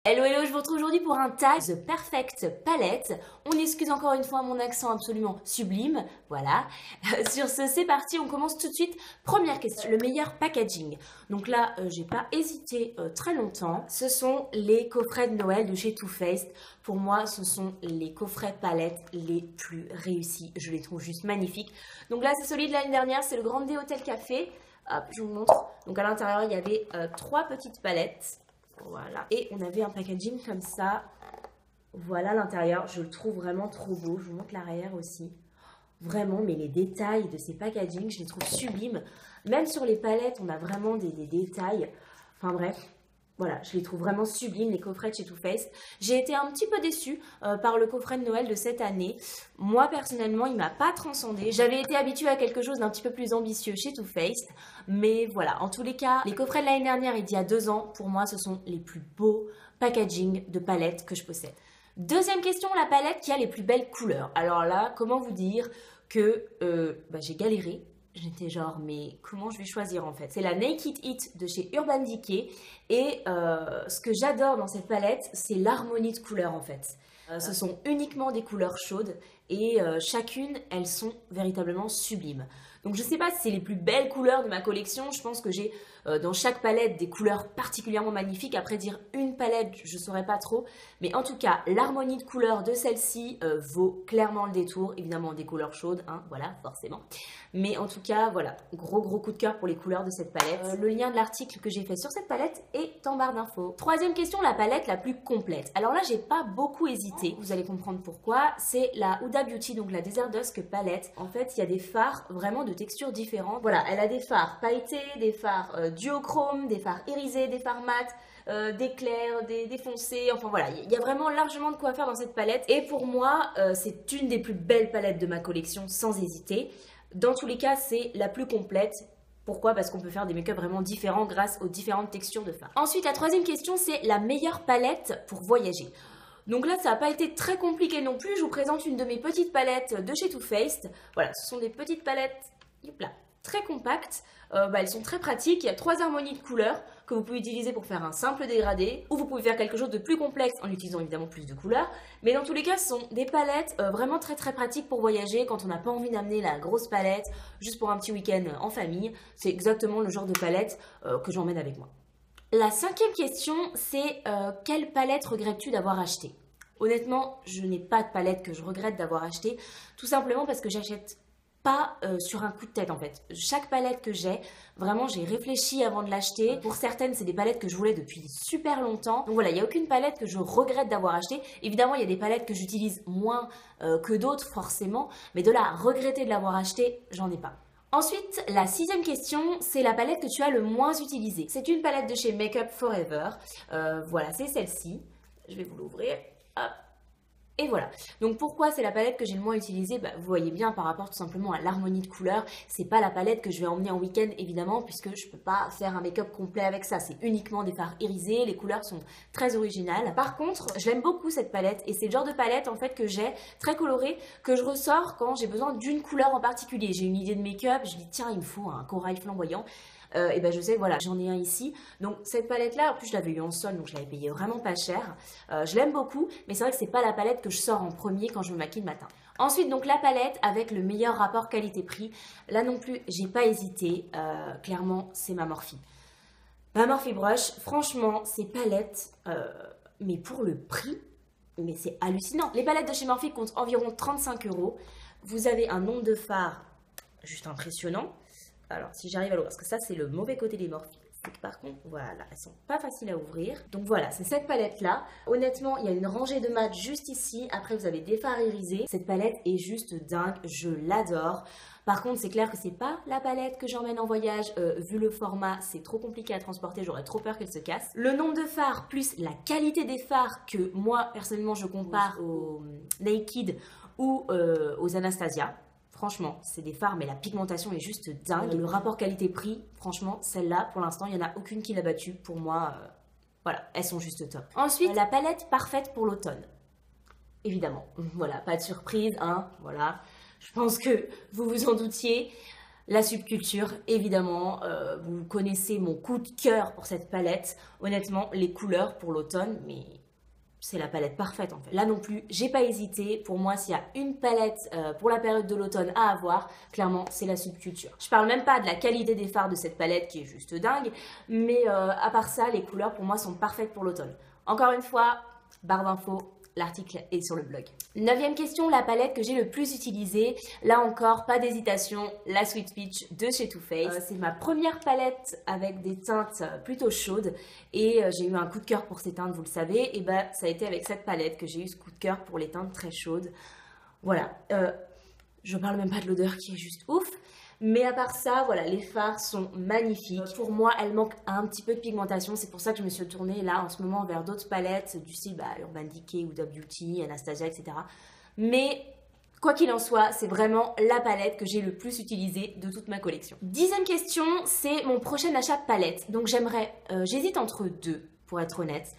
Hello hello, je vous retrouve aujourd'hui pour un tag The Perfect Palette. On excuse encore une fois mon accent absolument sublime, voilà. Sur ce, c'est parti, on commence tout de suite. Première question, le meilleur packaging. Donc là, j'ai pas hésité très longtemps. Ce sont les coffrets de Noël de chez Too Faced. Pour moi, ce sont les coffrets palettes les plus réussis. Je les trouve juste magnifiques. Donc là, c'est celui de l'année dernière, c'est le Grande Hotel Café. Hop, je vous montre. Donc à l'intérieur, il y avait 3 petites palettes. Voilà, et on avait un packaging comme ça. Voilà l'intérieur, je le trouve vraiment trop beau. Je vous montre l'arrière aussi. Vraiment, mais les détails de ces packagings, je les trouve sublimes. Même sur les palettes, on a vraiment des détails. Enfin bref, voilà, je les trouve vraiment sublimes, les coffrets de chez Too Faced. J'ai été un petit peu déçue par le coffret de Noël de cette année. Moi, personnellement, il ne m'a pas transcendé. J'avais été habituée à quelque chose d'un petit peu plus ambitieux chez Too Faced. Mais voilà, en tous les cas, les coffrets de l'année dernière et d'il y a 2 ans, pour moi, ce sont les plus beaux packaging de palettes que je possède. Deuxième question, la palette qui a les plus belles couleurs. Alors là, comment vous dire que j'ai galéré. J'étais genre, mais comment je vais choisir en fait? C'est la Naked It de chez Urban Decay. Et ce que j'adore dans cette palette, c'est l'harmonie de couleurs en fait. Ce sont uniquement des couleurs chaudes et chacune, elles sont véritablement sublimes. Donc je ne sais pas si c'est les plus belles couleurs de ma collection. Je pense que j'ai dans chaque palette des couleurs particulièrement magnifiques. Après dire une palette, je ne saurais pas trop. Mais en tout cas, l'harmonie de couleurs de celle-ci vaut clairement le détour. Évidemment des couleurs chaudes, hein, voilà, forcément. Mais en tout cas, voilà, gros coup de cœur pour les couleurs de cette palette. Le lien de l'article que j'ai fait sur cette palette est en barre d'infos. Troisième question, la palette la plus complète. Alors là, j'ai pas beaucoup hésité. Vous allez comprendre pourquoi. C'est la Huda Beauty, donc la Desert Dusk palette. En fait, il y a des fards vraiment de textures différentes. Voilà, elle a des fards pailletés, des fards duochrome, des fards irisés, des fards mat, des clairs, des foncés. Enfin voilà, il y a vraiment largement de quoi faire dans cette palette. Et pour moi, c'est une des plus belles palettes de ma collection, sans hésiter. Dans tous les cas, c'est la plus complète. Pourquoi? Parce qu'on peut faire des make-up vraiment différents grâce aux différentes textures de fards. Ensuite, la troisième question, c'est la meilleure palette pour voyager. Donc là, ça n'a pas été très compliqué non plus. Je vous présente une de mes petites palettes de chez Too Faced. Voilà, ce sont des petites palettes là, très compactes. Elles sont très pratiques. Il y a 3 harmonies de couleurs que vous pouvez utiliser pour faire un simple dégradé. Ou vous pouvez faire quelque chose de plus complexe en utilisant évidemment plus de couleurs. Mais dans tous les cas, ce sont des palettes vraiment très pratiques pour voyager quand on n'a pas envie d'amener la grosse palette juste pour un petit week-end en famille. C'est exactement le genre de palette que j'emmène avec moi. La 5e question, c'est quelle palette regrettes-tu d'avoir acheté? Honnêtement, je n'ai pas de palette que je regrette d'avoir acheté, tout simplement parce que j'achète pas sur un coup de tête en fait. Chaque palette que j'ai, vraiment j'ai réfléchi avant de l'acheter. Pour certaines, c'est des palettes que je voulais depuis super longtemps. Donc voilà, il n'y a aucune palette que je regrette d'avoir acheté. Évidemment, il y a des palettes que j'utilise moins que d'autres forcément, mais de là à regretter de l'avoir acheté, j'en ai pas. Ensuite, la 6e question, c'est la palette que tu as le moins utilisée. C'est une palette de chez Makeup Forever. Voilà, c'est celle-ci. Je vais vous l'ouvrir. Hop. Et voilà. Donc pourquoi c'est la palette que j'ai le moins utilisée? Vous voyez bien par rapport tout simplement à l'harmonie de couleurs. C'est pas la palette que je vais emmener en week-end évidemment puisque je peux pas faire un make-up complet avec ça. C'est uniquement des fards irisés. Les couleurs sont très originales. Par contre, je l'aime beaucoup cette palette et c'est le genre de palette en fait que j'ai très colorée que je ressors quand j'ai besoin d'une couleur en particulier. J'ai une idée de make-up, je dis tiens il me faut un corail flamboyant. Et je sais, voilà, j'en ai un ici. Donc cette palette-là, en plus je l'avais eu en solde, donc je l'avais payé vraiment pas cher. Je l'aime beaucoup, mais c'est vrai que c'est pas la palette que je sors en premier quand je me maquille le matin. Ensuite, donc la palette avec le meilleur rapport qualité-prix. Là non plus, j'ai pas hésité. Clairement, c'est ma Morphe. Ma Morphe Brush, franchement, ces palettes, mais pour le prix, mais c'est hallucinant. Les palettes de chez Morphe comptent environ 35 €. Vous avez un nombre de fards juste impressionnant. Alors, si j'arrive à l'ouvrir, parce que ça, c'est le mauvais côté des Morphe. C'est que par contre, voilà, elles sont pas faciles à ouvrir. Donc voilà, c'est cette palette-là. Honnêtement, il y a une rangée de mat juste ici. Après, vous avez des fards irisés. Cette palette est juste dingue. Je l'adore. Par contre, c'est clair que c'est pas la palette que j'emmène en voyage. Vu le format, c'est trop compliqué à transporter. J'aurais trop peur qu'elle se casse. Le nombre de fards plus la qualité des fards que moi, personnellement, je compare aux Naked ou aux Anastasia. Franchement, c'est des fards, mais la pigmentation est juste dingue. Le rapport qualité-prix, franchement, celle-là, pour l'instant, il n'y en a aucune qui l'a battue. Pour moi, voilà, elles sont juste top. Ensuite, la palette parfaite pour l'automne. Évidemment, voilà, pas de surprise, hein, voilà. Je pense que vous vous en doutiez. La subculture, évidemment, vous connaissez mon coup de cœur pour cette palette. Honnêtement, les couleurs pour l'automne, mais c'est la palette parfaite en fait. Là non plus, j'ai pas hésité. Pour moi, s'il y a une palette pour la période de l'automne à avoir, clairement, c'est la subculture. Je parle même pas de la qualité des fards de cette palette qui est juste dingue, mais à part ça, les couleurs pour moi sont parfaites pour l'automne. Encore une fois, barre d'infos, l'article est sur le blog. 9e question, la palette que j'ai le plus utilisée. Là encore, pas d'hésitation, la Sweet Peach de chez Too Faced. C'est ma première palette avec des teintes plutôt chaudes et j'ai eu un coup de cœur pour ces teintes, vous le savez. Et bah, ça a été avec cette palette que j'ai eu ce coup de cœur pour les teintes très chaudes. Voilà, je parle même pas de l'odeur qui est juste ouf. Mais à part ça, voilà, les fards sont magnifiques. Pour moi, elles manquent un petit peu de pigmentation. C'est pour ça que je me suis tournée là en ce moment vers d'autres palettes du style Urban Decay, Huda Beauty, Anastasia, etc. Mais quoi qu'il en soit, c'est vraiment la palette que j'ai le plus utilisée de toute ma collection. 10e question, c'est mon prochain achat de palette. Donc j'hésite entre deux, pour être honnête.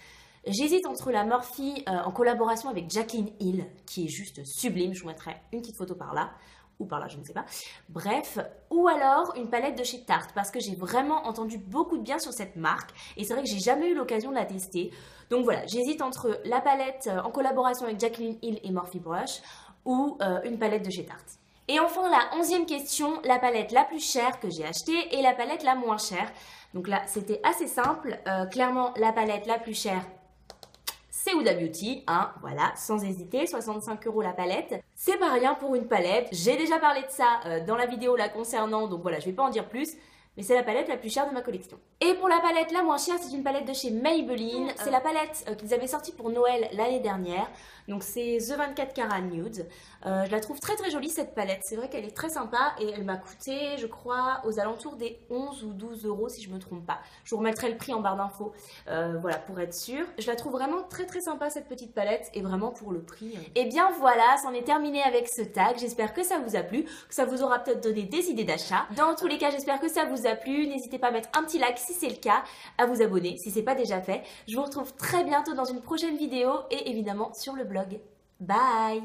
J'hésite entre la Morphe en collaboration avec Jaclyn Hill, qui est juste sublime. Je vous mettrai une petite photo par là. Ou par là, je ne sais pas. Bref, ou alors une palette de chez Tarte, parce que j'ai vraiment entendu beaucoup de bien sur cette marque, et c'est vrai que j'ai jamais eu l'occasion de la tester. Donc voilà, j'hésite entre la palette en collaboration avec Jaclyn Hill et Morphe Brush, ou une palette de chez Tarte. Et enfin, la 11e question, la palette la plus chère que j'ai achetée et la palette la moins chère. Donc là, c'était assez simple. Clairement, la palette la plus chère, c'est Huda Beauty, hein, voilà, sans hésiter, 65 € la palette. C'est pas rien pour une palette, j'ai déjà parlé de ça dans la vidéo la concernant, donc voilà, je vais pas en dire plus, mais c'est la palette la plus chère de ma collection. Et pour la palette la moins chère, c'est une palette de chez Maybelline. C'est la palette qu'ils avaient sortie pour Noël l'année dernière. Donc c'est The 24 Karat Nude. Je la trouve très très jolie cette palette. C'est vrai qu'elle est très sympa et elle m'a coûté, je crois, aux alentours des 11 ou 12 € si je me trompe pas. Je vous remettrai le prix en barre d'infos, voilà, pour être sûre. Je la trouve vraiment très très sympa cette petite palette et vraiment pour le prix. Et bien voilà, c'en est terminé avec ce tag. J'espère que ça vous a plu, que ça vous aura peut-être donné des idées d'achat. Dans tous les cas, j'espère que ça vous a plu. N'hésitez pas à mettre un petit like si c'est le cas, à vous abonner si c'est pas déjà fait. Je vous retrouve très bientôt dans une prochaine vidéo et évidemment sur le blog. Bye!